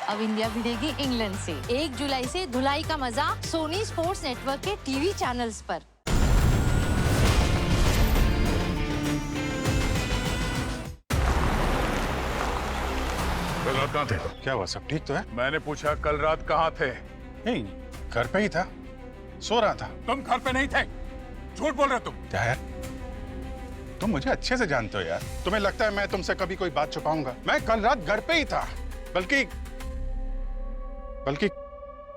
अब India भिड़ेगी England से। 1 जुलाई से धुलाई का मजा सोनी स्पोर्ट्स नेटवर्क के टीवी चैनल्स पर। कल रात कहाँ थे? क्या हुआ, सब ठीक तो है? मैंने पूछा कल रात कहाँ थे? नहीं, घर पे ही था, सो रहा था। तुम घर पे नहीं थे, झूठ बोल रहे तुम। क्या है? तुम मुझे अच्छे से जानते हो यार। तुम्हें लगता है मैं तुमसे कभी कोई बात छुपाऊंगा? मैं कल रात घर पे ही था। बल्कि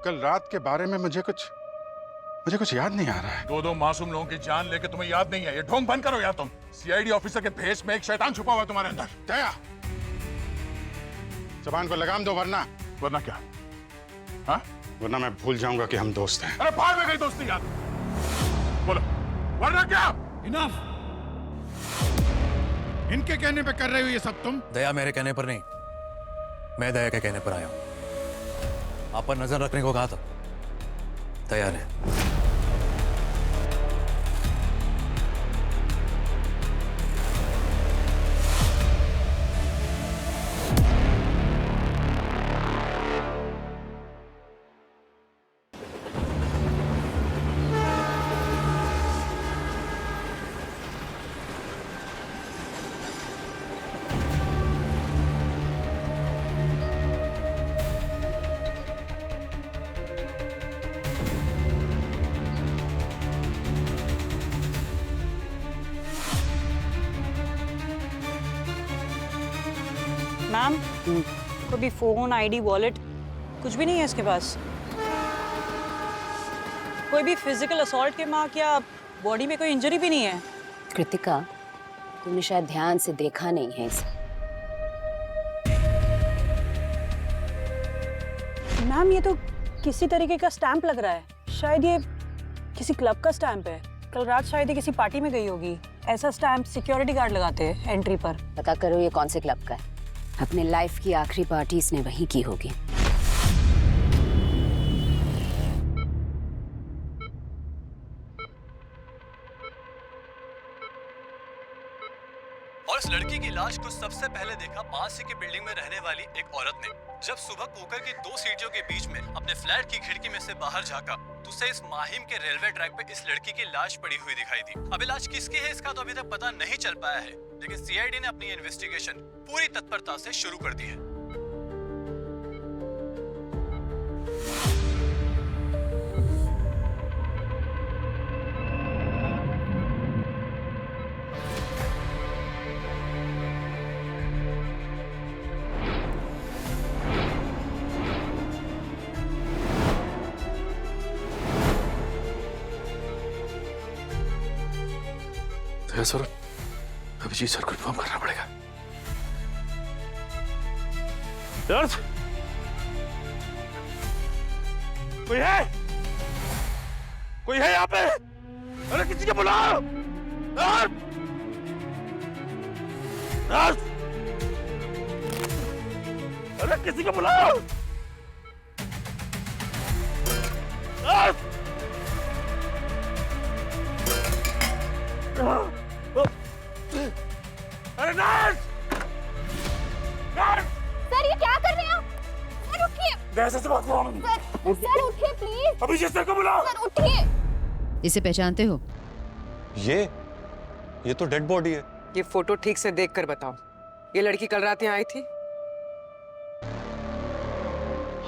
कल रात के बारे में मुझे कुछ याद नहीं आ रहा है। 2 मासूम लोगों की जान लेके तुम्हें याद नहीं है? ये ढोंग बंद करो यार तुम। सीआईडी ऑफिसर के भेष में एक शैतान छुपा हुआ है तुम्हारे अंदर। दया, जबान को लगाम दो वरना क्या? हाँ? वरना मैं भूल जाऊंगा कि हम दोस्त हैं। अरे भाड़ में गई दोस्ती यार। बोलो, वरना क्या? इनफ। इनके कहने पे कर रहे हो ये सब तुम? दया मेरे कहने पर नहीं, मैं दया के कहने पर आया हूं। आप पर नजर रखने को कहा था दया ने। मैम, कोई भी फोन, आईडी, वॉलेट कुछ भी नहीं है इसके पास। कोई भी फिजिकल असॉल्ट के मार्क या बॉडी में कोई इंजरी भी नहीं है। कृतिका, तुमने शायद ध्यान से देखा नहीं है इसे। मैम, ये तो किसी तरीके का स्टैंप लग रहा है। शायद ये किसी क्लब का स्टैंप है। कल रात शायद ये किसी पार्टी में गई होगी। ऐसा स्टैंप सिक्योरिटी गार्ड लगाते हैं एंट्री पर। पता करो ये कौन से क्लब का है। अपने लाइफ की आखिरी पार्टी इसने वहीं की होगी। और इस लड़की की लाश को सबसे पहले देखा पास ही की बिल्डिंग में रहने वाली एक औरत ने। जब सुबह कुकर की 2 सीढ़ियों के बीच में अपने फ्लैट की खिड़की में से बाहर झांका तो उसे इस माहिम के रेलवे ट्रैक पे इस लड़की की लाश पड़ी हुई दिखाई दी। अब लाश किसकी है इसका तो अभी तक पता नहीं चल पाया है, लेकिन सीआईडी ने अपनी इन्वेस्टिगेशन पूरी तत्परता से शुरू कर दी है। सर, अभिजीत सर को इन्फॉर्म करना पड़ेगा। दर्द? कोई है? कोई है यहाँ पे? अरे किसी को बुलाओ! दर्द! दर्द! अरे किसी को बुलाओ! दर्द! अरे नर्स! नर्स! सर, ये क्या कर रहे हैं आप? सर उठिए। कैसे से बात करो? सर उठिए प्लीज। अभिजीत सर को बुलाओ। सर उठिए। इसे पहचानते हो? ये तो डेड बॉडी है। ये फोटो ठीक से देख कर बताओ, ये लड़की कल रात यहाँ आई थी?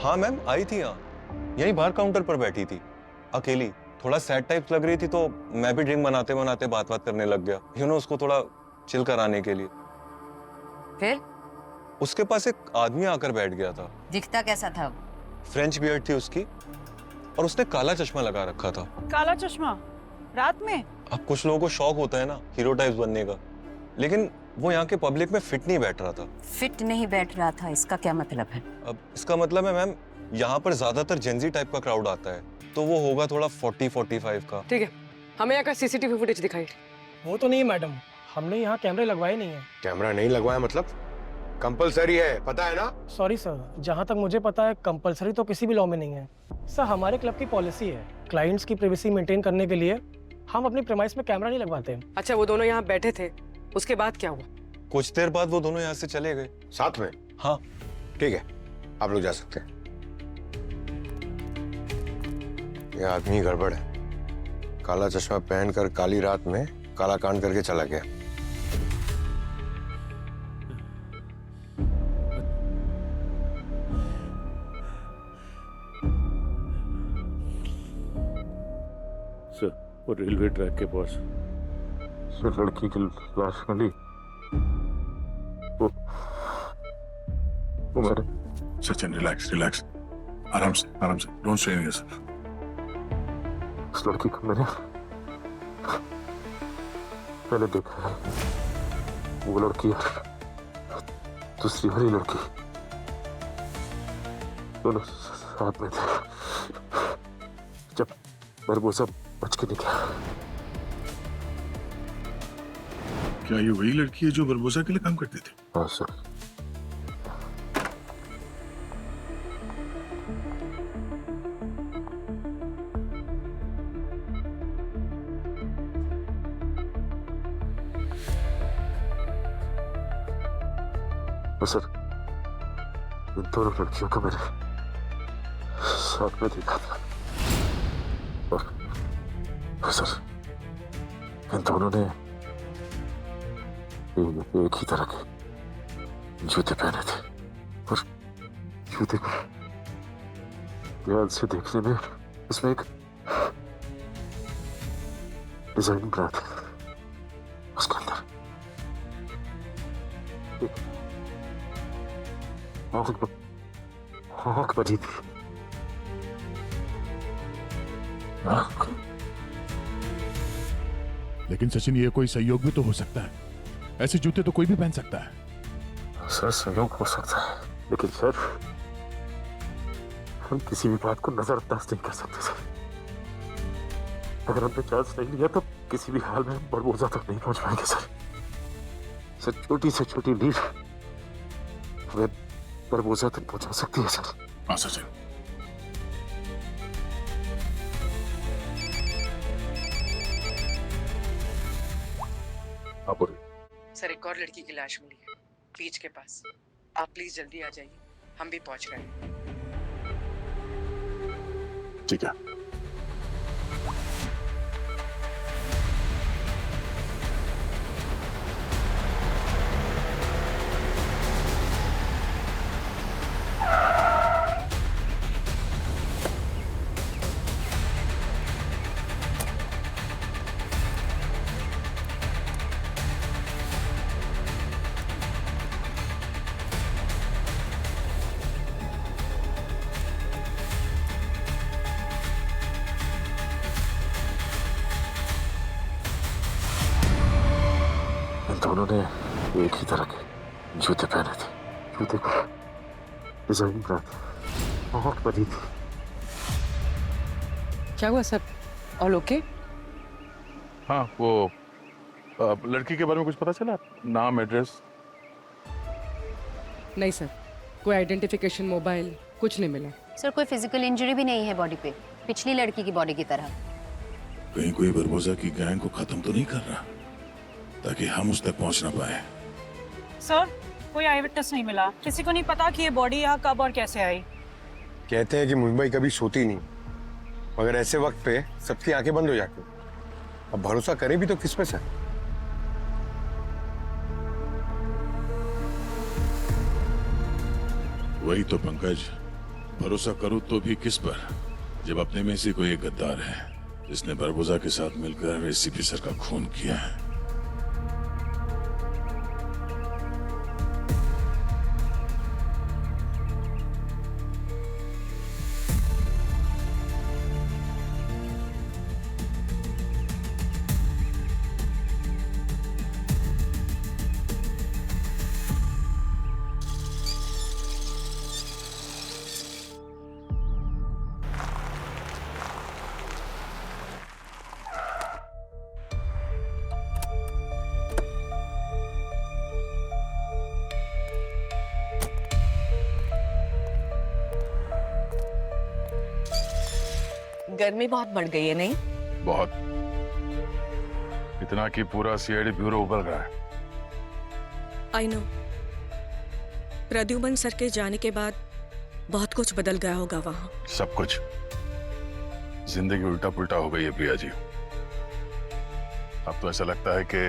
हाँ मैम, आई थी यहाँ। यहीं बाहर काउंटर पर बैठी थी, अकेली। थोड़ा सैड टाइप लग रही थी तो मैं भी ड्रिंक बनाते बनाते बात करने लग गया। उसको थोड़ा चिल कराने के लिए। फिर? उसके पास एक आदमी आकर बैठ गया था। दिखता कैसा था? फ्रेंच बियर्ड थी उसकी और उसने काला चश्मा लगा रखा था। काला चश्मा? रात में? अब कुछ लोगों को शौक होता है ना हीरो टाइप्स बनने का, लेकिन वो यहाँ के पब्लिक में फिट नहीं बैठ रहा था। फिट नहीं बैठ रहा था, इसका क्या मतलब है? अब इसका मतलब है मैम, यहाँ पर ज्यादातर जेंजी टाइप का क्राउड आता है, तो वो होगा थोड़ा 40-45 का। ठीक है, हमें यहाँ का सीसीटीवी फुटेज दिखाइए। वो तो नहीं मैडम, हमने यहाँ कैमरे लगवाए नहीं है। कैमरा नहीं लगवाया मतलब? कंपलसरी है, पता है ना? सॉरी सर, जहाँ तक मुझे पता है कंपलसरी तो किसी भी लॉ में नहीं है। सर, हमारे क्लब की पॉलिसी है, क्लाइंट्स की प्राइवेसी मेंटेन करने के लिए हम अपनी प्रेमाइस में कैमरा नहीं लगवाते। अच्छा, वो दोनों यहाँ बैठे थे, उसके बाद क्या हुआ? कुछ देर बाद वो दोनों यहाँ से चले गए। साथ में? हाँ। ठीक है, आप लोग जा सकते हैं। ये आदमी गड़बड़ है। काला चश्मा पहनकर काली रात में काला कांड करके चला गया। सर, वो रेलवे ट्रैक के पास सर लड़की की लाश मिली। वो मेरे सचिन, रिलैक्स रिलैक्स, आराम से डोंट स्ट्रेन योरसेल्फ। उस लड़की को मैंने पहले देखा है। वो लड़की दूसरी वाली लड़की दोनों साथ में थे जब बरबोसा बच के निकला। क्या ये वही लड़की है जो बरबोसा के लिए काम करती थी? हाँ सर। सर, इन दोनों लड़कियों को मैंने साथ में देखा था और सर, इन दोनों ने एक ही तरह के जूते पहने थे और जूते को ध्यान से देखने में इसमें एक डिजाइन बना था। उसके अंदर आँख बजी थी। लेकिन सचिन, ये कोई संयोग भी तो हो सकता है। ऐसे जूते तो कोई भी पहन सकता है। सर, संयोग हो सकता है, लेकिन सर हम किसी भी बात को नजरअंदाज नहीं कर सकते सर। अगर हमने चांस नहीं लिया तो किसी भी हाल में बरबोसा तक नहीं पहुंच पाएंगे सर। छोटी से छोटी लीड हमें बरबोसा तक पहुंचा सकती है सर। हाँ सचिन। आप सर, एक और लड़की की लाश मिली है बीच के पास। आप प्लीज जल्दी आ जाइए, हम भी पहुंच रहे हैं। ठीक है। दोनों ने एक ही तरह के जूते पहने थे। जूते को डिजाइन बना था। आँख बजी थी। क्या हुआ सर? All okay? हाँ, वो लड़की के बारे में कुछ पता चला? नाम, एड्रेस? नहीं सर, कोई आइडेंटिफिकेशन, मोबाइल कुछ नहीं मिला। सर, कोई फिजिकल इंजरी भी नहीं है बॉडी पे, पिछली लड़की की बॉडी की तरह। कहीं कोई बरबोसा की गैंग को खत्म तो नहीं कर रहा ताकि हम उस तक पहुंच ना पाए? सर, कोई आई विटनेस नहीं मिला। किसी को नहीं पता कि ये बॉडी यहाँ कब और कैसे आई। कहते हैं कि मुंबई कभी सोती नहीं, मगर ऐसे वक्त पे सबकी आंखें बंद हो जाती। अब भरोसा करें भी तो किस पे सर? वही तो पंकज, भरोसा करूं तो भी किस पर, जब अपने में से कोई एक गद्दार है जिसने बरबोसा के साथ मिलकर एसीपी सर का खून किया है। गर्मी बहुत बढ़ गई है, नहीं? बहुत। इतना कि पूरा सीआईडी ब्यूरो उबल रहा है। I know. प्रद्युमन सर के जाने के बाद बहुत कुछ बदल गया होगा वहाँ। सब कुछ। जिंदगी उल्टा पुल्टा हो गई है प्रिया जी। अब तो ऐसा लगता है कि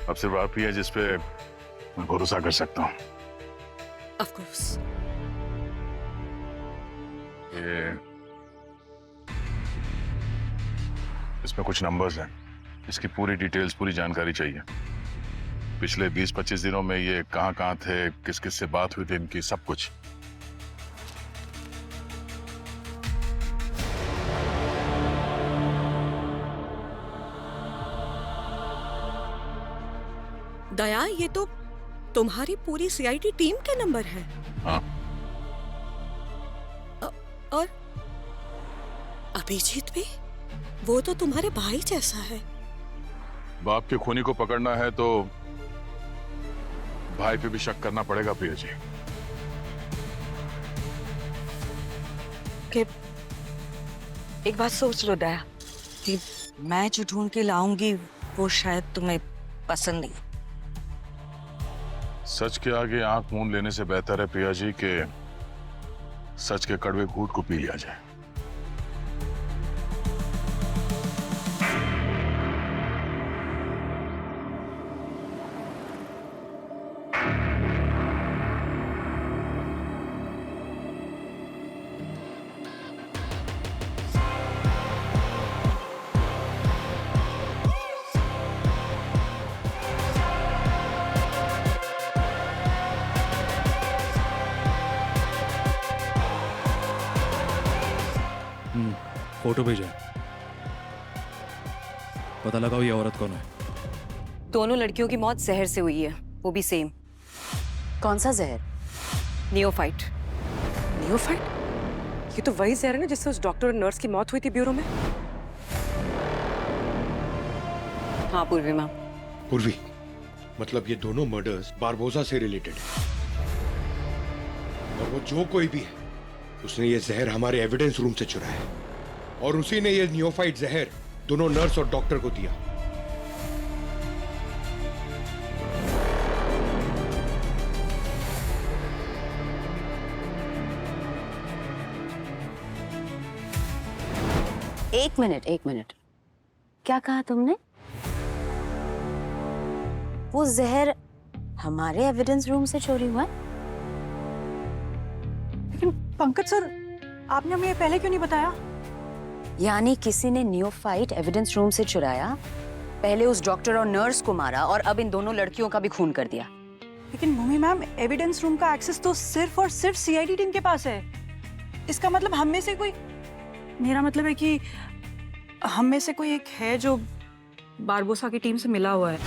अब सिर्फ आप ही है जिस पे मैं भरोसा कर सकता हूँ। Of course. ये इसमें कुछ नंबर्स हैं, इसकी पूरी डिटेल्स, पूरी जानकारी चाहिए। पिछले 20-25 दिनों में ये कहाँ थे, किस किस से बात हुई थी इनकी, सब कुछ। दया, ये तो तुम्हारी पूरी सीआईडी टीम के नंबर है। हाँ। और अभिजीत भी? वो तो तुम्हारे भाई जैसा है। बाप के खूनी को पकड़ना है तो भाई पे भी शक करना पड़ेगा प्रिया जी। कि एक बात सोच लो दया, कि मैं जो ढूंढ के लाऊंगी वो शायद तुम्हें पसंद नहीं। सच के आगे आंख मूंद लेने से बेहतर है प्रिया जी कि सच के कड़वे घूंट को पी लिया जाए। फोटो भेजा, पता लगाओ ये औरत कौन है। दोनों लड़कियों की मौत जहर से हुई है, वो भी सेम। कौन सा जहर? नियोफाइट। नियोफाइट? ये तो वही जहर है ना जिससे उस डॉक्टर और नर्स की मौत हुई थी ब्यूरो में। हाँ पूर्वी मैम। पूर्वी, मतलब ये दोनों मर्डर्स बारबोसा से रिलेटेड है, और वो जो कोई भी है उसने ये जहर हमारे एविडेंस रूम से चुराया है, और उसी ने ये नियोफाइट जहर दोनों नर्स और डॉक्टर को दिया। एक मिनट, क्या कहा तुमने? वो जहर हमारे एविडेंस रूम से चोरी हुआ? लेकिन पंकज सर, आपने हमें पहले क्यों नहीं बताया? यानी किसी ने नियोफाइट एविडेंस रूम से चुराया, पहले उस डॉक्टर और नर्स को मारा और अब इन दोनों लड़कियों का भी खून कर दिया। लेकिन भूमि मैम, एविडेंस रूम का एक्सेस तो सिर्फ और सिर्फ सीआईडी टीम के पास है। इसका मतलब हम में से कोई, मेरा मतलब है कि हम में से कोई एक है जो बारबोसा की टीम से मिला हुआ है।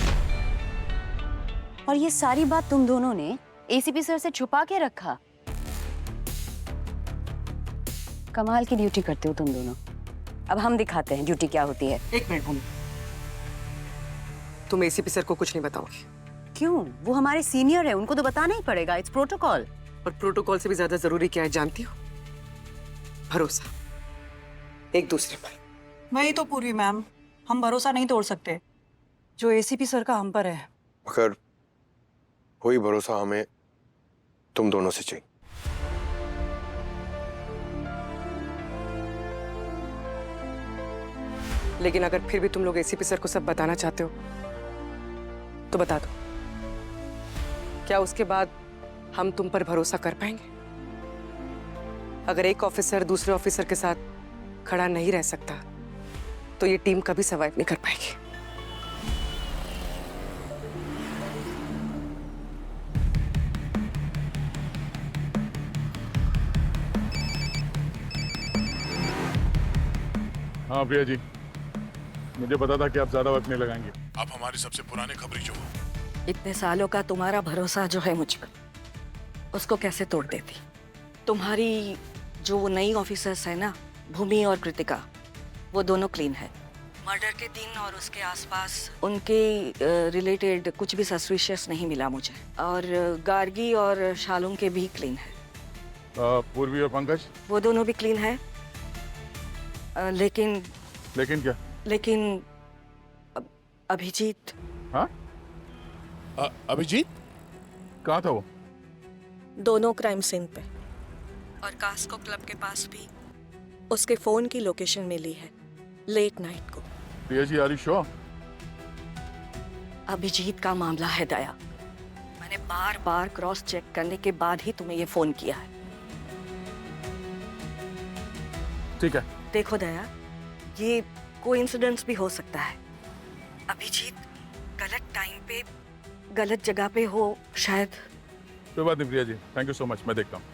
और ये सारी बात तुम दोनों ने एसीपी सर से छुपा के रखा। कमाल की ड्यूटी करते हो तुम दोनों। अब हम दिखाते हैं ड्यूटी क्या होती है। एक मिनट भूमि, तुम एसीपी सर को कुछ नहीं बताओगी? क्यों? वो हमारे सीनियर है, उनको तो बताना ही पड़ेगा। It's protocol. और प्रोटोकॉल से भी ज्यादा जरूरी क्या है जानती हो? भरोसा एक दूसरे पर। वही तो पूर्वी मैम, हम भरोसा नहीं तोड़ सकते जो एसीपी सर का हम पर है। मगर वही भरोसा हमें तुम दोनों से चाहिए। लेकिन अगर फिर भी तुम लोग एसीपी सर को सब बताना चाहते हो तो बता दो। क्या उसके बाद हम तुम पर भरोसा कर पाएंगे? अगर एक ऑफिसर दूसरे ऑफिसर के साथ खड़ा नहीं रह सकता तो ये टीम कभी सर्वाइव नहीं कर पाएगी। हाँ प्रिया जी, मुझे पता था कि आप ज्यादा वक्त नहीं लगाएंगे। आप हमारी सबसे पुरानी खबरी जो हो। इतने सालों का तुम्हारा भरोसा जो है मुझ पर, उसको कैसे तोड़ देती? तुम्हारी जो वो नई ऑफिसर्स है ना, भूमि और कृतिका, वो दोनों क्लीन है। मर्डर के दिन और उसके आसपास उनके रिलेटेड कुछ भी सस्पिशियस नहीं मिला मुझे। और गार्गी और शालूम के भी क्लीन है। पूर्वी और पंकज? वो दोनों भी क्लीन है। लेकिन क्या? लेकिन अभिजीत। हाँ? अभिजीत कहाँ था वो? दोनों क्राइम सीन पे, और कास्को क्लब के पास भी उसके फोन की लोकेशन मिली है लेट नाइट को। Priya ji, are you sure? Abhijit का मामला है दया, मैंने बार बार क्रॉस चेक करने के बाद ही तुम्हें ये फोन किया है। ठीक है। देखो दया, ये कोइंसिडेंस भी हो सकता है। अभिजीत गलत टाइम पे गलत जगह पे हो शायद। कोई बात नहीं Priya ji, thank you so much, मैं देखता हूँ।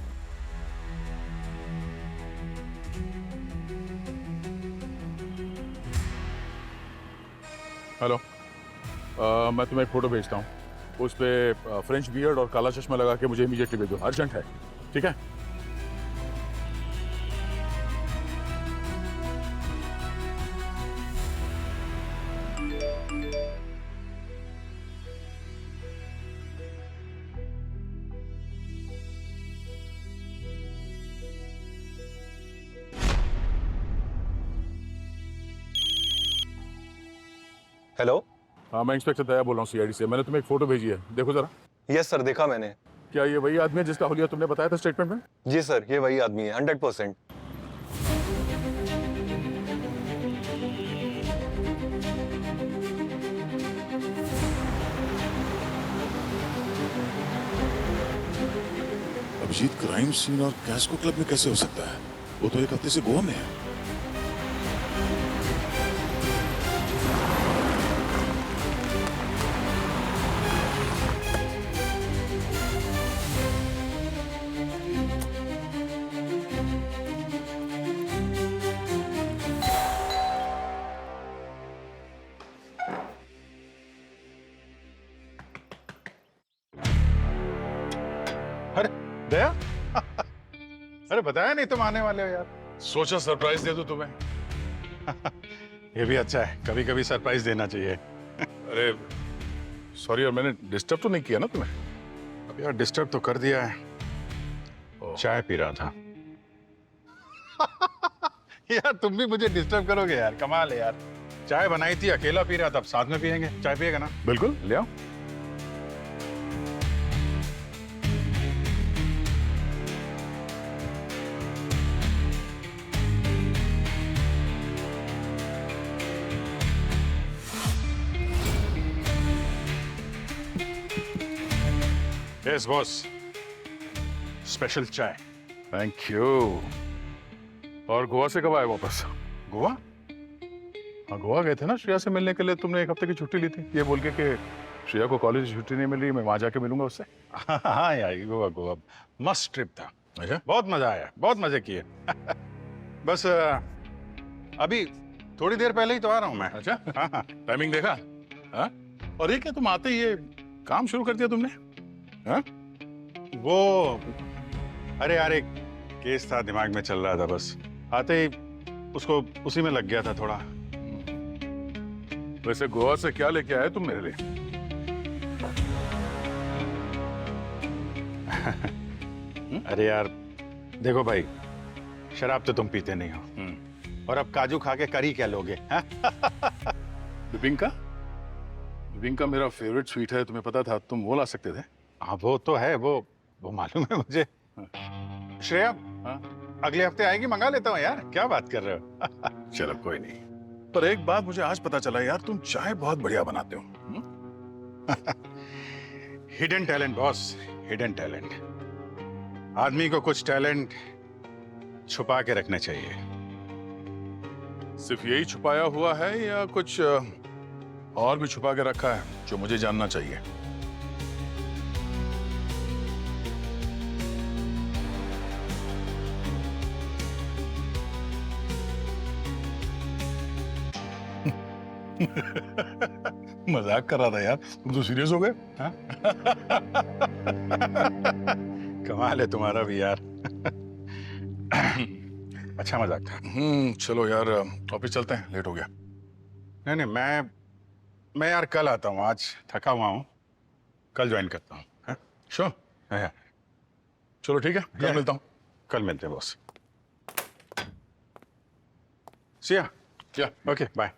हेलो, मैं तुम्हें एक फोटो भेजता हूँ, उस पे फ्रेंच बियर्ड और काला चश्मा लगा के मुझे इमीडिएटली भेजो, अर्जेंट है, ठीक है? हेलो। हाँ, मैं इंस्पेक्टर दया बोल रहा हूँ सीआईडी से। मैंने तुम्हें एक फोटो भेजी है, देखो जरा। यस सर, देखा मैंने। क्या ये वही आदमी है जिसका हुलिया तुमने बताया था स्टेटमेंट में? जी सर, ये वही आदमी है 100%। अभिजीत क्राइम सीन और कैस्को क्लब में कैसे हो सकता है? वो तो एक हफ्ते से गोवा में है। अरे दया, अरे बताया नहीं तुम आने वाले हो यार। सोचा सरप्राइज दे दूं तुम्हें। ये भी अच्छा है, कभी कभी सरप्राइज देना चाहिए। अरे सॉरी यार, मैंने डिस्टर्ब तो नहीं किया ना तुम्हें? अब यार डिस्टर्ब तो कर दिया है, चाय पी रहा था। यार तुम भी मुझे डिस्टर्ब करोगे यार, कमाल है यार। चाय बनाई थी, अकेला पी रहा था, अब साथ में पियेंगे। चाय पिएगा ना? बिल्कुल, ले आओ। यस बॉस, स्पेशल चाय। Thank you. और गोवा से कब आए वापस? गोवा? हाँ, गोवा गए थे ना श्रेया से मिलने के लिए। तुमने एक हफ्ते की छुट्टी ली थी, ये बोल के कि श्रेया को कॉलेज से छुट्टी नहीं मिल रही, मैं वहां जाके मिलूंगा उससे। हाँ यार, गोवा गोवा मस्त ट्रिप था। अच्छा, बहुत मजा आया, बहुत मजे किए। बस अभी थोड़ी देर पहले ही तो आ रहा हूँ मैं। अच्छा, हाँ, टाइमिंग देखा? हाँ? और ये क्या, तुम आते ही ये काम शुरू कर दिया तुमने? हाँ? वो अरे यार, एक केस था दिमाग में चल रहा था, बस आते ही उसको उसी में लग गया था थोड़ा। वैसे गोवा से क्या लेके आए तुम मेरे लिए? अरे यार देखो भाई, शराब तो तुम पीते नहीं हो, और अब काजू खा के करी क्या लोगे? बिबिंका? बिबिंका मेरा फेवरेट स्वीट है, तुम्हें पता था, तुम वो ला सकते थे। हाँ वो तो है, वो मालूम है मुझे। श्रेया, अगले हफ्ते आएगी, मंगा लेता हूँ यार। क्या बात कर रहे हो? चलो कोई नहीं, पर एक बात मुझे आज पता चला यार, तुम चाय बहुत बढ़िया बनाते हो। Hidden talent boss, hidden talent. आदमी को कुछ टैलेंट छुपा के रखने चाहिए। सिर्फ यही छुपाया हुआ है या कुछ और भी छुपा के रखा है जो मुझे जानना चाहिए? मजाक कर रहा था यार, तुम तो सीरियस हो गए। कमाल है तुम्हारा भी यार। अच्छा मजाक था। चलो यार, ऑफिस चलते हैं, लेट हो गया। नहीं नहीं, मैं यार कल आता हूँ, आज थका हुआ हूँ, कल ज्वाइन करता हूँ। श्योर? चलो ठीक है, कल मिलता हूँ। कल मिलते हैं बॉस। सिया, क्या? Okay bye.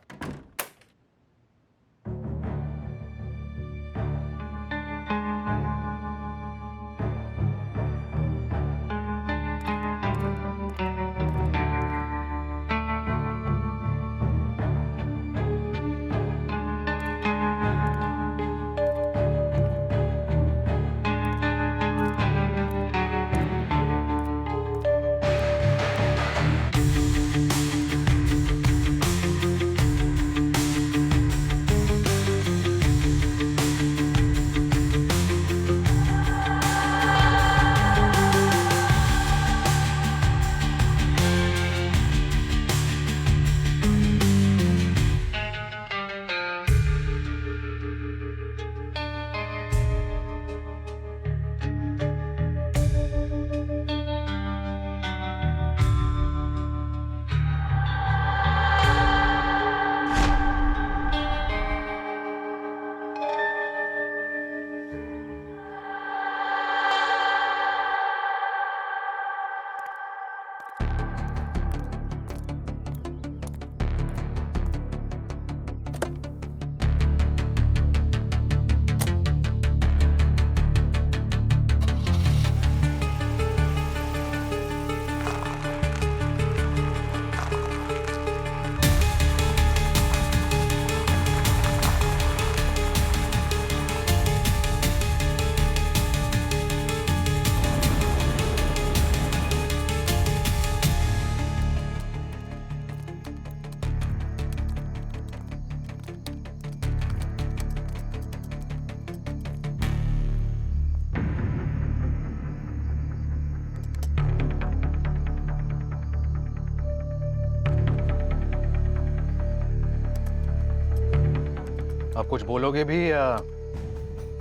कुछ बोलोगे भी या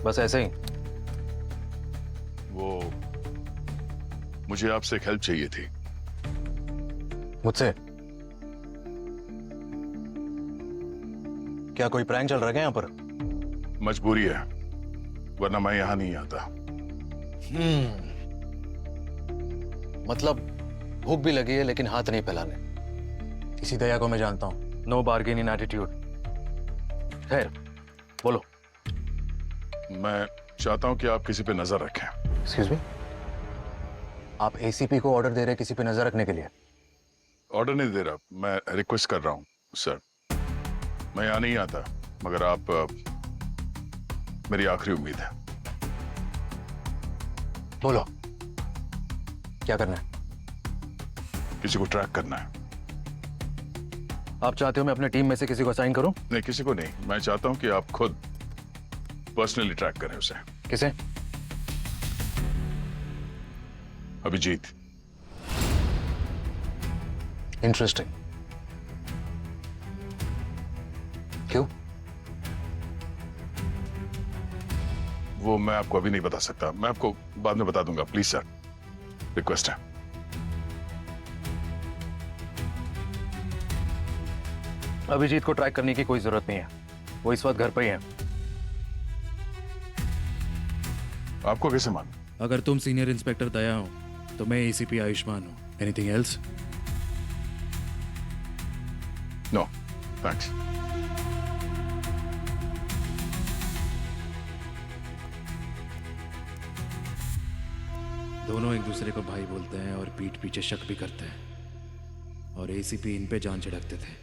बस ऐसे ही? वो मुझे आपसे एक हेल्प चाहिए थी। मुझसे? क्या कोई प्रैंक चल रहा है क्या यहाँ पर? मजबूरी है, वरना मैं यहां नहीं आता। मतलब भूख भी लगी है लेकिन हाथ नहीं फैलाने। इसी दया को मैं जानता हूँ, नो बार्गेनिंग एटीट्यूड। खैर बोलो। मैं चाहता हूं कि आप किसी पे नजर रखें। एक्सक्यूज मी, आप एसीपी को ऑर्डर दे रहे हैं किसी पे नजर रखने के लिए? ऑर्डर नहीं दे रहा, मैं रिक्वेस्ट कर रहा हूं सर। मैं यहां नहीं आता, मगर आप मेरी आखिरी उम्मीद है। बोलो क्या करना है? किसी को ट्रैक करना है। आप चाहते हो मैं अपने टीम में से किसी को असाइन करूं? नहीं, किसी को नहीं। मैं चाहता हूं कि आप खुद पर्सनली ट्रैक करें उसे। किसे? अभिजीत। इंटरेस्टिंग। क्यों? वो मैं आपको अभी नहीं बता सकता, मैं आपको बाद में बता दूंगा। प्लीज सर, रिक्वेस्ट है। अभिजीत को ट्रैक करने की कोई जरूरत नहीं है, वो इस वक्त घर पे ही है। आपको कैसे मालूम? अगर तुम सीनियर इंस्पेक्टर दया हो तो मैं एसीपी आयुष्मान हूँ। Anything else? No thanks. दोनों एक दूसरे को भाई बोलते हैं और पीठ पीछे शक भी करते हैं, और एसीपी इन पे जान छिड़कते थे।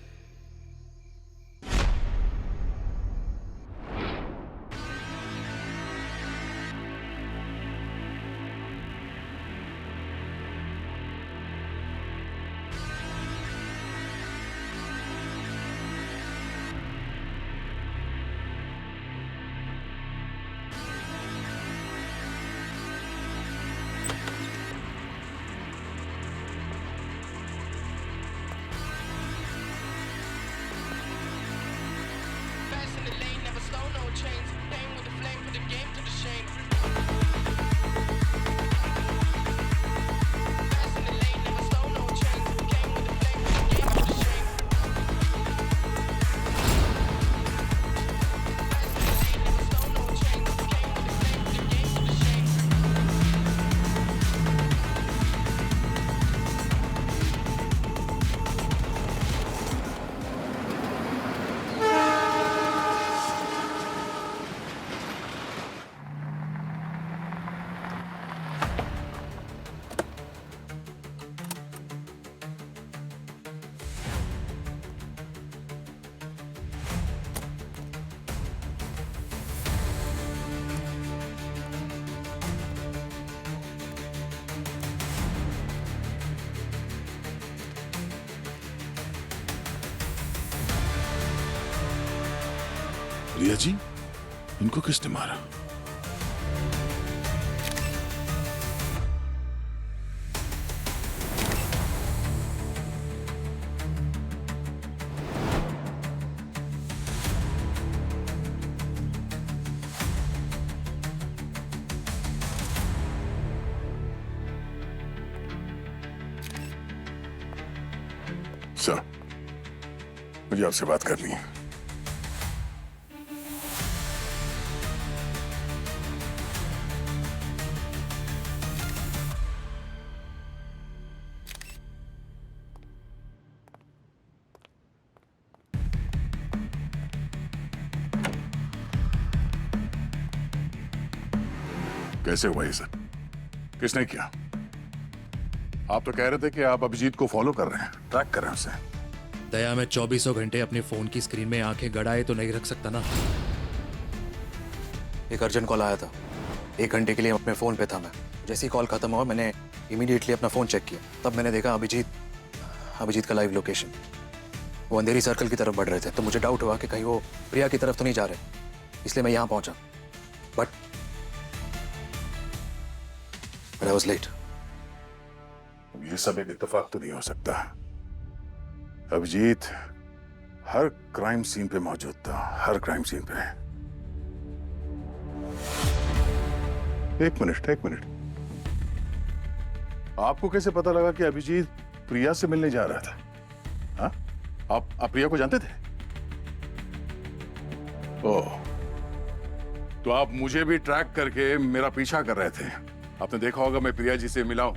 रिया जी, इनको किसने मारा? सर, मुझे आपसे बात करनी है। कैसे हुआ ये सब? किसने किया? आप तो कह रहे थे कि आप अभिजीत को फॉलो कर रहे हैं, ट्रैक कर रहे हैं उसे। दया, मैं 24 घंटे अपने फोन की स्क्रीन में आंखें गड़ाए तो नहीं रख सकता ना। एक अर्जेंट कॉल आया था, 1 घंटे के लिए अपने फोन पे था मैं। जैसे ही कॉल खत्म हुआ मैंने इमीडिएटली अपना फोन चेक किया, तब मैंने देखा अभिजीत का लाइव लोकेशन। वो अंधेरी सर्कल की तरफ बढ़ रहे थे, तो मुझे डाउट हुआ कि कहीं वो प्रिया की तरफ तो नहीं जा रहे, इसलिए मैं यहाँ पहुंचा। But I was late. ये सब एक इत्तेफाक तो नहीं हो सकता। अभिजीत हर क्राइम सीन पे मौजूद था, हर क्राइम सीन पे। एक मिनट, आपको कैसे पता लगा कि अभिजीत प्रिया से मिलने जा रहा था? हाँ? आप प्रिया को जानते थे? ओह, तो आप मुझे भी ट्रैक करके मेरा पीछा कर रहे थे। आपने देखा होगा मैं प्रिया जी से मिला हूं,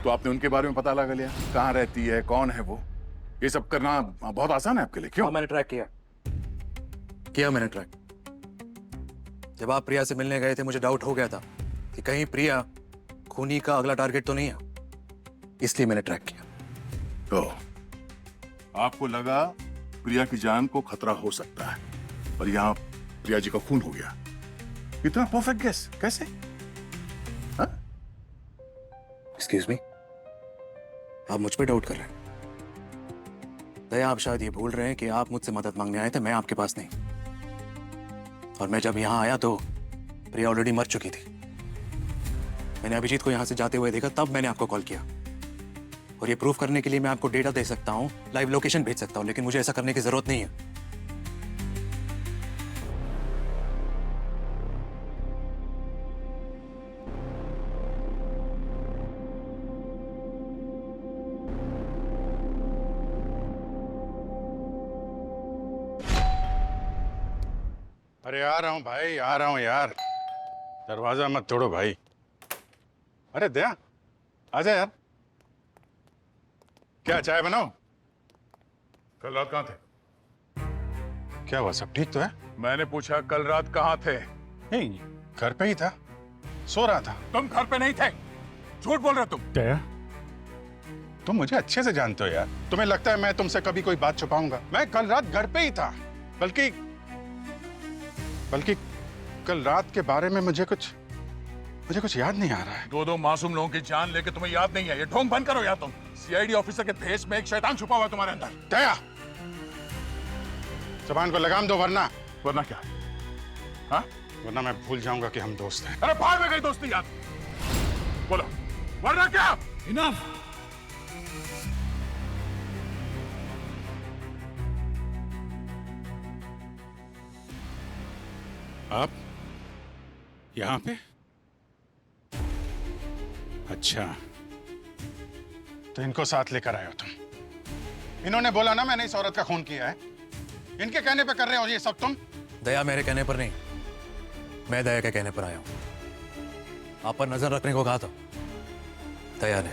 तो आपने उनके बारे में पता लगा लिया, कहां रहती है, कौन है वो। ये सब करना बहुत आसान है आपके लिए, क्यों? मैंने ट्रैक किया मैंने ट्रैक। जब आप प्रिया से मिलने गए थे मुझे डाउट हो गया था कि कहीं प्रिया खूनी का अगला टारगेट तो नहीं है, इसलिए मैंने ट्रैक किया। तो आपको लगा प्रिया की जान को खतरा हो सकता है, पर यहां प्रिया जी का खून हो गया। इतना परफेक्ट गेस कैसे? एक्सक्यूज मी, आप मुझ पे डाउट कर रहे हैं? दया, आप शायद ये भूल रहे हैं कि आप मुझसे मदद मांगने आए थे, मैं आपके पास नहीं। और मैं जब यहां आया तो प्रिया ऑलरेडी मर चुकी थी। मैंने अभिजीत को यहां से जाते हुए देखा, तब मैंने आपको कॉल किया। और ये प्रूफ करने के लिए मैं आपको डेटा दे सकता हूं, लाइव लोकेशन भेज सकता हूं, लेकिन मुझे ऐसा करने की जरूरत नहीं है। अरे आ रहा हूँ भाई, आ रहा हूँ यार। दरवाजा मत तोड़ो भाई। अरे दया, आजा यार। क्या चाय बनाओ? कल रात कहाँ थे? क्या हुआ, सब ठीक तो है? मैंने पूछा कल रात कहाँ थे? नहीं, घर पे ही था, सो रहा था। तुम घर पे नहीं थे, झूठ बोल रहे तुम। दया, तुम मुझे अच्छे से जानते हो यार। तुम्हें लगता है मैं तुमसे कभी कोई बात छुपाऊंगा? मैं कल रात घर पे ही था। बल्कि कल रात के बारे में मुझे कुछ याद नहीं आ रहा है। दो मासूम लोगों की जान लेके तुम्हें याद नहीं है? ये ढोंग बंद करो यार तुम। सीआईडी ऑफिसर के भेष में एक शैतान छुपा हुआ है तुम्हारे अंदर। दया, जबान को लगाम दो, वरना क्या? हाँ? वरना मैं भूल जाऊंगा कि हम दोस्त हैं। अरे भाड़ में गई दोस्ती यार। बोलो, वरना क्या? इनफ। आप यहां पे? अच्छा, तो इनको साथ लेकर आए हो तुम? इन्होंने बोला ना मैंने इस औरत का खून किया है। इनके कहने पे कर रहे हो ये सब तुम? दया मेरे कहने पर नहीं, मैं दया के कहने पर आया हूं। आप पर नजर रखने को कहा था दया ने।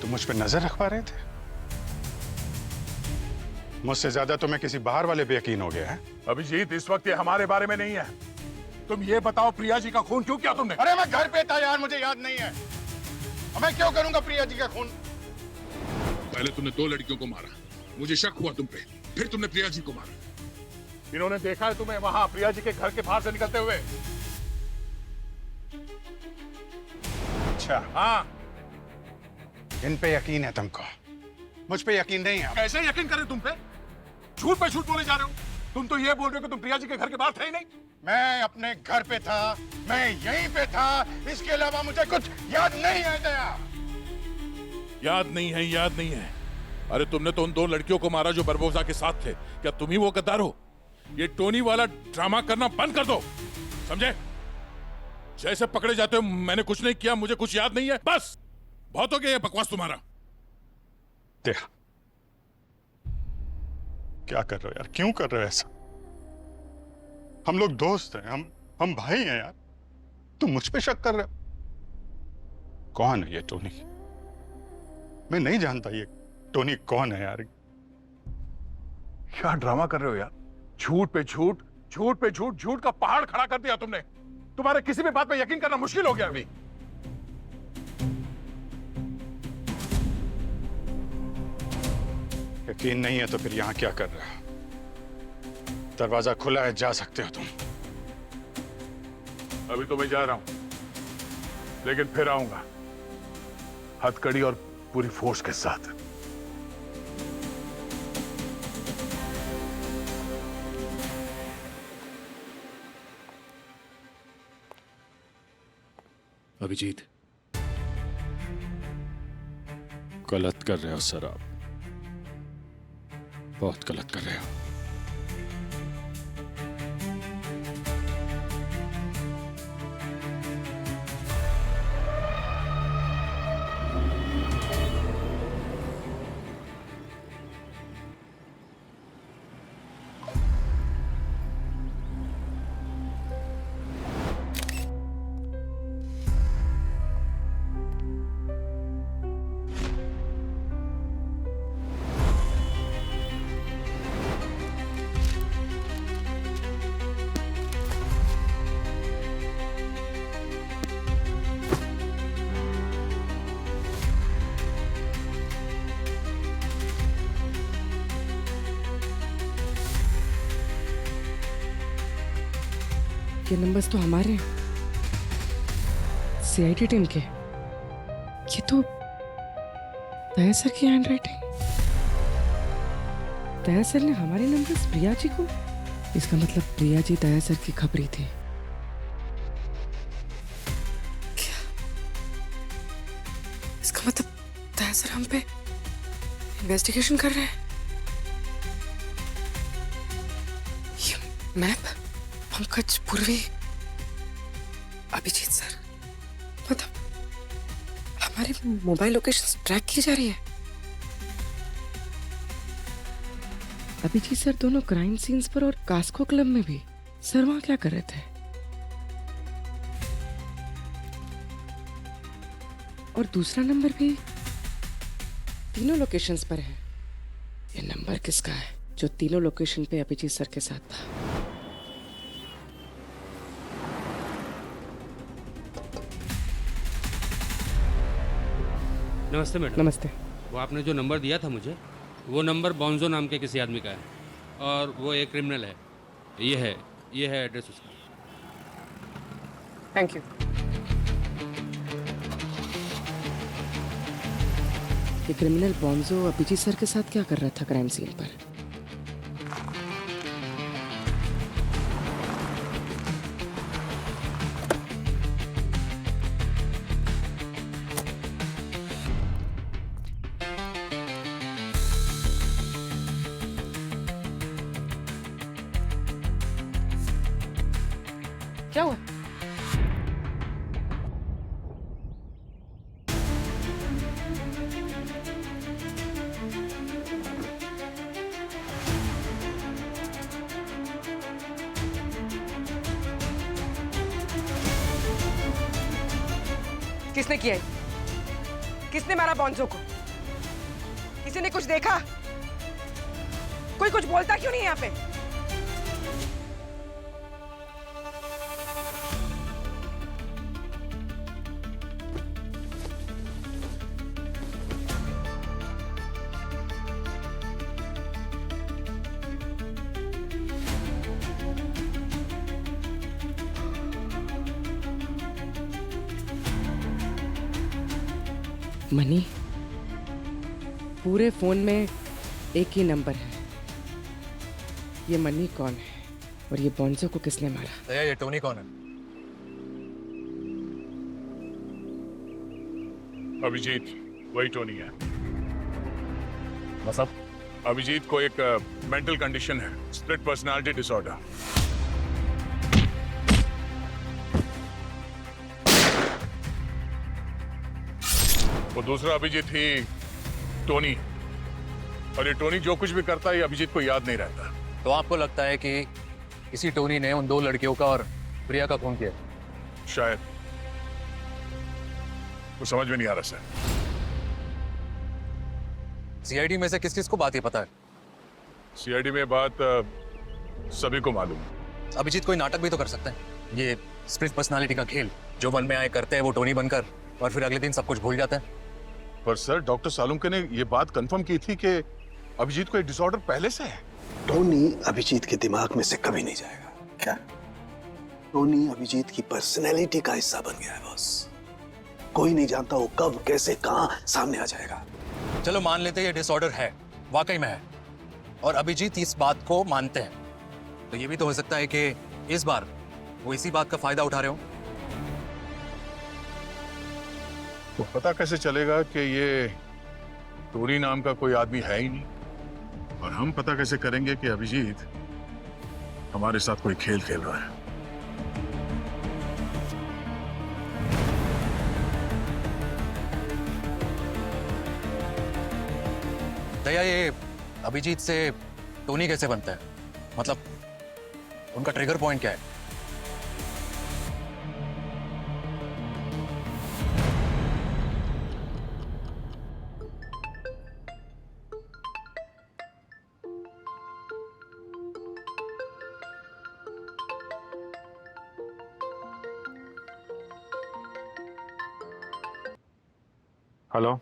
तुम मुझ पे नजर रखवा रहे थे? मुझसे ज्यादा तुम्हें किसी बाहर वाले पे यकीन हो गया है। अभिजीत, इस वक्त ये हमारे बारे में नहीं है। तुम ये बताओ प्रिया जी का खून क्यों किया तुमने? अरे मैं घर पे था यार, मुझे याद नहीं है। मैं क्यों करूंगा प्रिया जी का खून? पहले तुमने 2 लड़कियों को मारा, मुझे शक हुआ तुम पे, फिर तुमने प्रिया जी को मारा। इन्होंने देखा है तुम्हें वहां प्रिया जी के घर के बाहर से निकलते हुए। अच्छा, हाँ, इन पे यकीन है तुमको, मुझ पे यकीन नहीं है। कैसे यकीन करें तुम पे? झूठ पे झूठ बोले जा रहे हो। तुम तो ये बोल रहे हो कि तुम प्रिया जी के घर के बाहर थे ही नहीं। मैं अपने घर पे था, मैं यहीं पे था, इसके अलावा मुझे कुछ याद नहीं है। दया, याद नहीं है। अरे तुमने तो उन 2 लड़कियों को मारा जो बरबोसा के साथ थे। क्या तुम ही वो गद्दार हो? ये टोनी वाला ड्रामा करना बंद कर दो, समझे? जैसे पकड़े जाते हो मैंने कुछ नहीं किया, मुझे कुछ याद नहीं है, बस। बहुत हो गया ये बकवास तुम्हारा। दया, क्या कर रहे हो यार? क्यों कर रहे हो ऐसा? हम लोग दोस्त हैं, हम भाई हैं यार। तुम मुझ पे शक कर रहे हो? कौन है ये टोनी? मैं नहीं जानता ये टोनी कौन है यार। क्या ड्रामा कर रहे हो यार? झूठ पे झूठ, झूठ पे झूठ, झूठ का पहाड़ खड़ा कर दिया तुमने। तुम्हारे किसी भी बात पे यकीन करना मुश्किल हो गया अभी। यकीन नहीं है तो फिर यहां क्या कर रहा है? दरवाजा खुला है, जा सकते हो तुम। अभी तो मैं जा रहा हूं, लेकिन फिर आऊंगा हथकड़ी और पूरी फोर्स के साथ। अभिजीत, गलत कर रहे हो सर, आप बहुत गलत कर रहे हो। ये नंबर्स तो हमारे हैं, सीआईडी टीम के। ये तो दया सर की हैंडराइटिंग। दया सर ने हमारे नंबर्स प्रिया जी को, इसका मतलब प्रिया जी दया सर की खबरी थी। क्या इसका मतलब दया सर हम पे इन्वेस्टिगेशन कर रहे हैं? ये मैप पंकज, पूर्वी, अभिजीत सर, मतलब हमारी मोबाइल लोकेशन ट्रैक की जा रही है। अभिजीत सर दोनों क्राइम सीन्स पर और कास्को क्लब में भी। सर वहां क्या कर रहे थे? और दूसरा नंबर भी तीनों लोकेशंस पर है। ये नंबर किसका है जो तीनों लोकेशन पे अभिजीत सर के साथ था? नमस्ते मैडम। नमस्ते। वो आपने जो नंबर दिया था मुझे, वो नंबर बॉन्जो नाम के किसी आदमी का है और वो एक क्रिमिनल है। ये है एड्रेस उसका। Thank you. ये क्रिमिनल बॉन्जो अभिजीत सर के साथ क्या कर रहा था क्राइम सीन पर? क्या हुआ? किसने किया? किसने मारा बॉन्जो को? किसी ने कुछ देखा? कोई कुछ बोलता क्यों नहीं है यहाँ पे? मनी, पूरे फोन में एक ही नंबर है। ये मनी कौन है और ये बॉन्जो को किसने मारा? दया, ये टोनी कौन है? अभिजीत, वही टोनी है। मतलब अभिजीत को एक मेंटल कंडीशन है, स्प्लिट पर्सनालिटी डिसऑर्डर। वो दूसरा अभिजीत ही टोनी, और ये टोनी जो कुछ भी करता है ये अभिजीत को याद नहीं रहता। तो आपको लगता है कि इसी टोनी ने उन दो लड़कियों का और प्रिया का खून किया? शायद। वो समझ में नहीं आ रहा सर। सीआईडी में से किस किस को बात ये पता है? सीआईडी में बात सभी को मालूम। अभिजीत कोई नाटक भी तो कर सकते हैं। ये स्प्लिट पर्सनालिटी का खेल जो मन में आए करते हैं वो टोनी बनकर, और फिर अगले दिन सब कुछ भूल जाते हैं। पर सर, डॉक्टर सालुंके ने ये बात कंफर्म की थी कि अभिजीत को एक डिसऑर्डर पहले से है। टोनी अभिजीत के दिमाग में से कभी नहीं जाएगा। क्या? टोनी अभिजीत की पर्सनैलिटी का हिस्सा बन गया है बॉस। कोई नहीं जानता वो कब, कैसे, कहां सामने आ जाएगा। चलो मान लेते हैं ये डिसऑर्डर है, वाकई में है, और अभिजीत इस बात को मानते हैं, तो ये भी तो हो सकता है कि इस बार वो इसी बात का फायदा उठा रहे हो। तो पता कैसे चलेगा कि ये टोनी नाम का कोई आदमी है ही नहीं, और हम पता कैसे करेंगे कि अभिजीत हमारे साथ कोई खेल खेल रहा है? दया, ये अभिजीत से टोनी कैसे बनता है? मतलब उनका ट्रिगर पॉइंट क्या है? हेलो,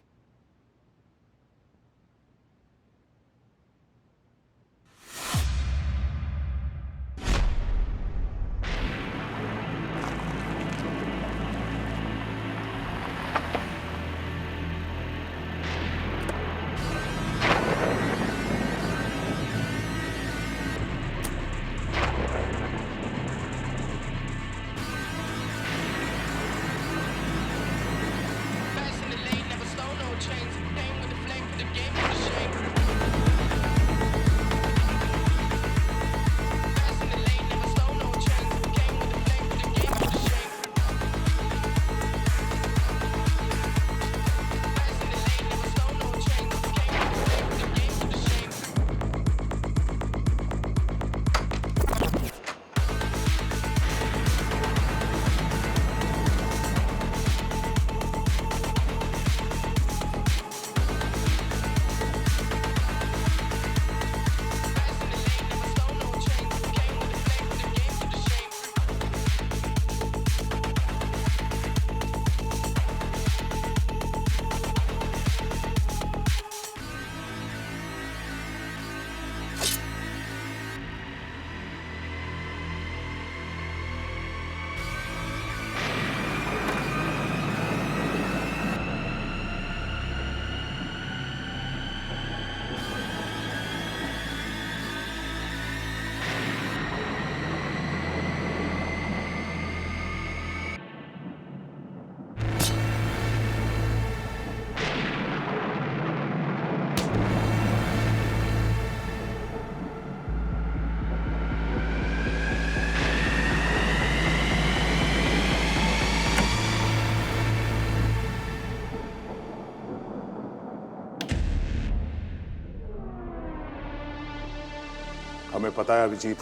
हमें पता है अभिजीत,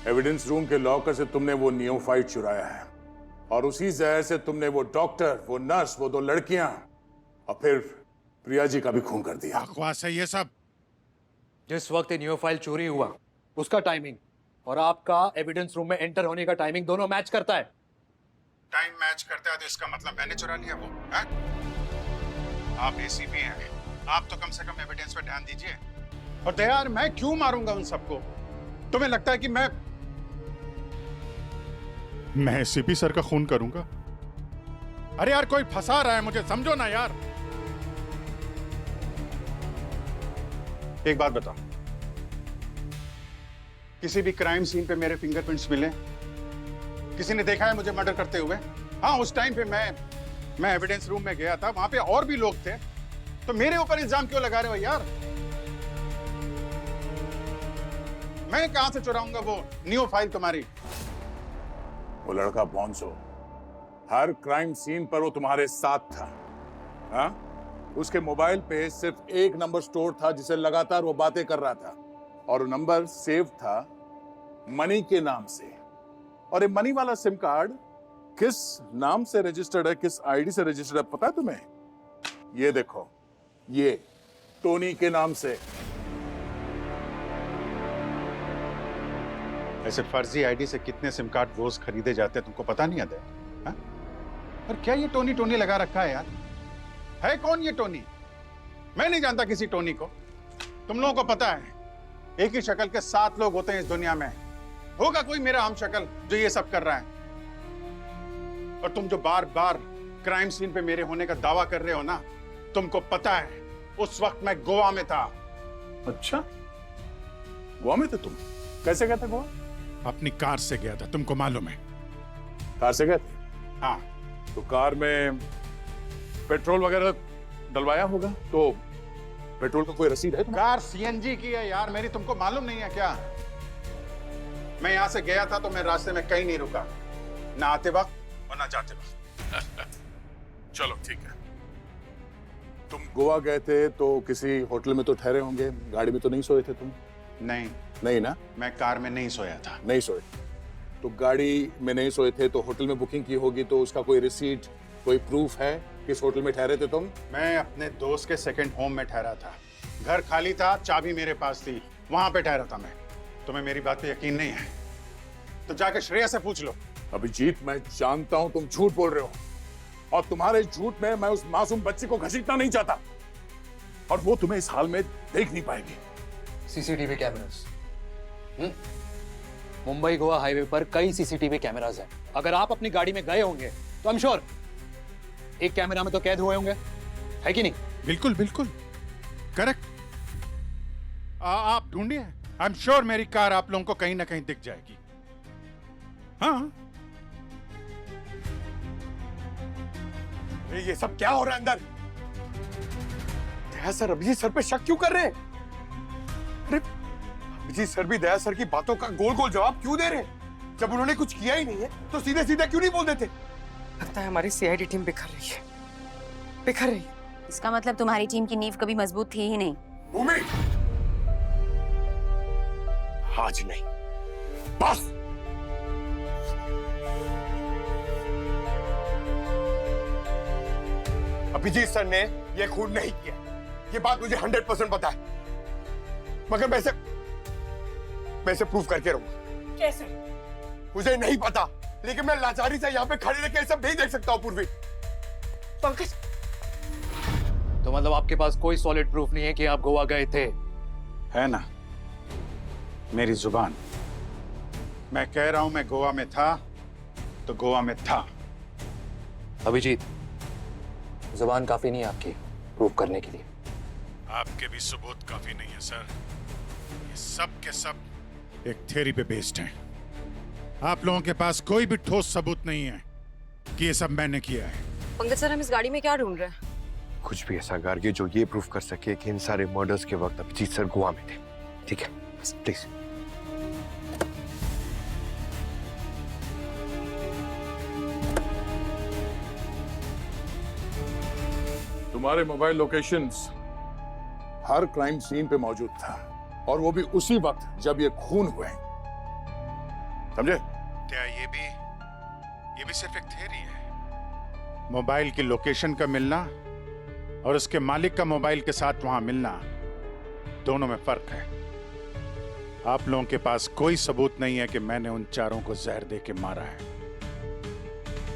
एविडेंस रूम के लॉकर से तुमने वो नियोफाइट चुराया है, और उसी जहर से तुमने वो डॉक्टर, वो नर्स, वो 2 लड़कियां और फिर प्रिया जी का भी खून कर दिया। बकवास है ये सब। जिस वक्त ये नियोफाइल चोरी हुआ उसका टाइमिंग और आपका एविडेंस रूम में एंटर होने का टाइमिंग दोनों मैच करता है। टाइम मैच करता है तो इसका मतलब मैंने चुरा लिया वो है? आप एसीपी हैं, आप तो कम से कम एविडेंस पे ध्यान दीजिए। और दया, मैं क्यों मारूंगा उन सबको? तुम्हें लगता है कि मैं एसीपी सर का खून करूंगा? अरे यार, कोई फंसा रहा है मुझे, समझो ना यार। एक बात बताओ, किसी भी क्राइम सीन पे मेरे फिंगरप्रिंट्स मिले? किसी ने देखा है मुझे मर्डर करते हुए? हाँ, उस टाइम पे मैं एविडेंस रूम में गया था, वहां पे और भी लोग थे, तो मेरे ऊपर इल्जाम क्यों लगा रहे हो यार? मैं कहां से चुराऊंगा वो न्यू फाइल तुम्हारी? वो लड़का बॉन्सो हर क्राइम सीन पर वो तुम्हारे साथ था। हाँ? उसके मोबाइल पे सिर्फ एक नंबर स्टोर था जिसे लगातार वो बातें कर रहा था, और वो नंबर सेव था मनी के नाम से। और ये मनी वाला सिम कार्ड किस नाम से रजिस्टर्ड है, किस आईडी से रजिस्टर्ड है, पता है तुम्हें? ये देखो, ये टोनी के नाम से। ऐसे फर्जी आईडी से कितने सिम कार्ड रोज खरीदे जाते हैं, तुमको पता नहीं आता? हाँ? और क्या ये टोनी टोनी लगा रखा है यार? है कौन ये टोनी? मैं नहीं जानता किसी टोनी को। तुम लोगों को पता है, एक ही शक्ल के 7 लोग होते हैं इस दुनिया में। होगा कोई मेरा हम शक्ल जो ये सब कर रहा है? और तुम जो बार बार क्राइम सीन पे मेरे होने का दावा कर रहे हो ना, तुमको पता है उस वक्त मैं गोवा में था। अच्छा, गोवा में थे तुम? कैसे गए थे गोवा? अपनी कार से गया था, तुमको मालूम है? कार से गए थे? हाँ। तो कार में पेट्रोल वगैरह डलवाया होगा, तो पेट्रोल का कोई रसीद है? कार सीएनजी की है यार, मेरी तुमको मालूम नहीं है क्या? मैं यहाँ से गया था तो मैं रास्ते में कहीं नहीं रुका, ना आते वक्त और ना जाते वक्त। चलो ठीक है। तुम गोवा गए थे तो किसी होटल में तो ठहरे होंगे, गाड़ी में तो नहीं सोए थे तुम? नहीं नहीं ना? मैं कार में नहीं सोया था। नहीं सोए तो गाड़ी में नहीं सोए थे तो होटल में बुकिंग की होगी, तो उसका कोई रिसीट, कोई प्रूफ है किस होटल में ठहरे थे तुम? मैं अपने दोस्त के सेकंड होम में ठहरा था, घर खाली था, चाबी मेरे पास थी, वहां पे ठहरा था मैं। तुम्हें मेरी बात पे यकीन नहीं है तो जाके श्रेया से पूछ लो। अभिजीत, मैं जानता हूं तुम झूठ बोल रहे हो, और तुम्हारे झूठ में मैं उस मासूम बच्ची को घसीटना नहीं चाहता, और वो तुम्हें इस हाल में देख नहीं पाएगी। CCTV cameras, Mumbai Goa highway पर कई सीसीटीवी कैमरास हैं। अगर आप अपनी गाड़ी में गए होंगे तो आई एम श्योर एक कैमरा में तो कैद हुए होंगे, है कि नहीं? बिल्कुल बिल्कुल करेक्ट। आप ढूंढिए, आई एम श्योर मेरी कार आप लोगों को कहीं ना कहीं दिख जाएगी। हाँ, ये सब क्या हो रहा है अंदर? दया सर अभिजीत सर पे शक क्यों कर रहे हैं? अरे अभिजीत सर भी दया सर की बातों का गोल गोल जवाब क्यों दे रहे हैं? जब उन्होंने कुछ किया ही नहीं है तो सीधे सीधे क्यों नहीं बोल देते? लगता है हमारी सीआईडी टीम बिखर रही है, बिखर रही है। इसका मतलब तुम्हारी टीम की नींव कभी मजबूत थी ही नहीं। भूमि, आज नहीं, बस। अभिजीत सर ने यह खून नहीं किया, ये बात मुझे 100% पता है, मगर मैं इसे प्रूफ करके रहूंगा। कैसे? मुझे नहीं पता, लेकिन मैं लाचारी से यहाँ पे खड़े रह के सब नहीं देख सकता हूँ। पूर्वी, पंकज, तो मतलब आपके पास कोई सॉलिड प्रूफ नहीं है कि आप गोवा गए थे? है ना, मेरी जुबान। मैं कह रहा हूं मैं गोवा में था तो गोवा में था। अभिजीत, जुबान काफी नहीं है आपकी प्रूफ करने के लिए। आपके भी सबूत काफी नहीं है सर, ये सब के सब एक थ्योरी पे बेस्ड हैं। आप लोगों के पास कोई भी ठोस सबूत नहीं है कि ये सब मैंने किया है। पंकज सर, हम इस गाड़ी में क्या ढूंढ रहे हैं? कुछ भी ऐसा गार्गी जो ये प्रूफ कर सके कि इन सारे मर्डर्स के वक्त अभिजीत सर गोवा में थे। ठीक है, प्लीज। तुम्हारे मोबाइल लोकेशंस हर क्राइम सीन पे मौजूद था, और वो भी उसी वक्त जब ये खून हुए, समझे? क्या ये भी सिर्फ एक थ्योरी है? मोबाइल की लोकेशन का मिलना और उसके मालिक का मोबाइल के साथ वहां मिलना, दोनों में फर्क है। आप लोगों के पास कोई सबूत नहीं है कि मैंने उन चारों को जहर दे के मारा है,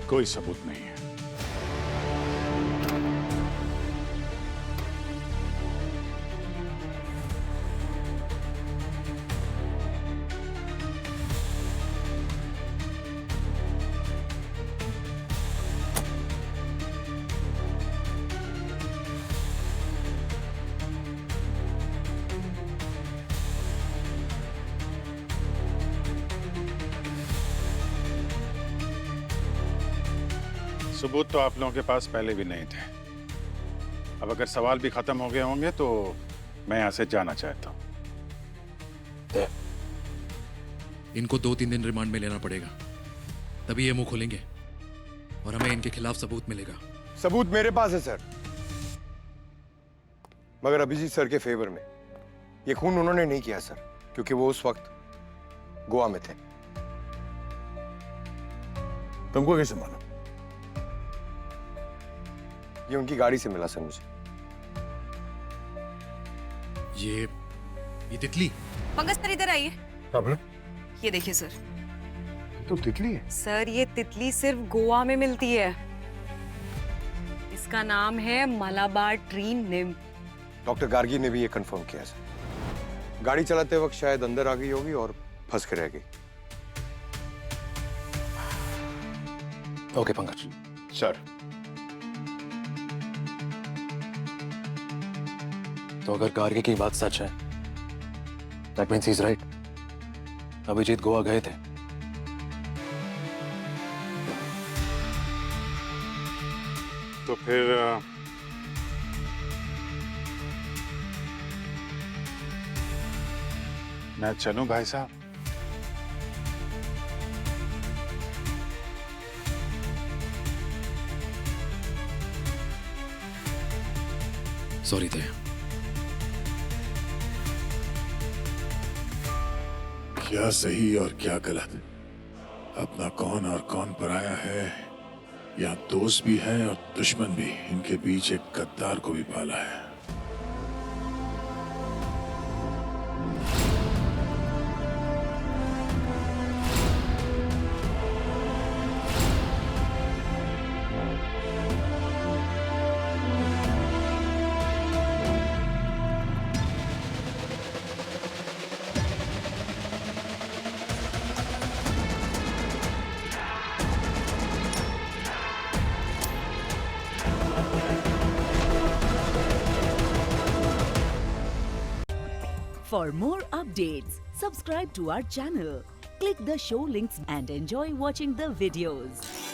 कोई सबूत नहीं है। सबूत तो आप लोगों के पास पहले भी नहीं थे। अब अगर सवाल भी खत्म हो गए होंगे तो मैं यहां से जाना चाहता हूं। इनको 2-3 दिन रिमांड में लेना पड़ेगा, तभी ये मुंह खोलेंगे और हमें इनके खिलाफ सबूत मिलेगा। सबूत मेरे पास है सर, मगर अभिजीत सर के फेवर में। ये खून उन्होंने नहीं किया सर, क्योंकि वो उस वक्त गोवा में थे। तुमको कैसे मालूम? ये उनकी गाड़ी से मिला सर मुझे। ये तितली। पंकज सर इधर आइए। ये देखिए सर। तो तितली है सर, ये तितली सिर्फ गोवा में मिलती है। इसका नाम है Malabar tree nymph. Doctor Gargi ने भी ये कंफर्म किया सर। गाड़ी चलाते वक्त शायद अंदर आ गई होगी और फंस के रह गई। Okay Pankaj sir. तो अगर गार्गी की बात सच है, that means he is right. Abhijeet Goa गए थे। तो फिर मैं चलूं भाई साहब? सॉरी दया। क्या सही और क्या गलत, अपना कौन और कौन पराया है, यहाँ दोस्त भी है और दुश्मन भी। इनके बीच एक गद्दार को भी पाला है। For more updates, subscribe to our channel, click the show links and enjoy watching the videos.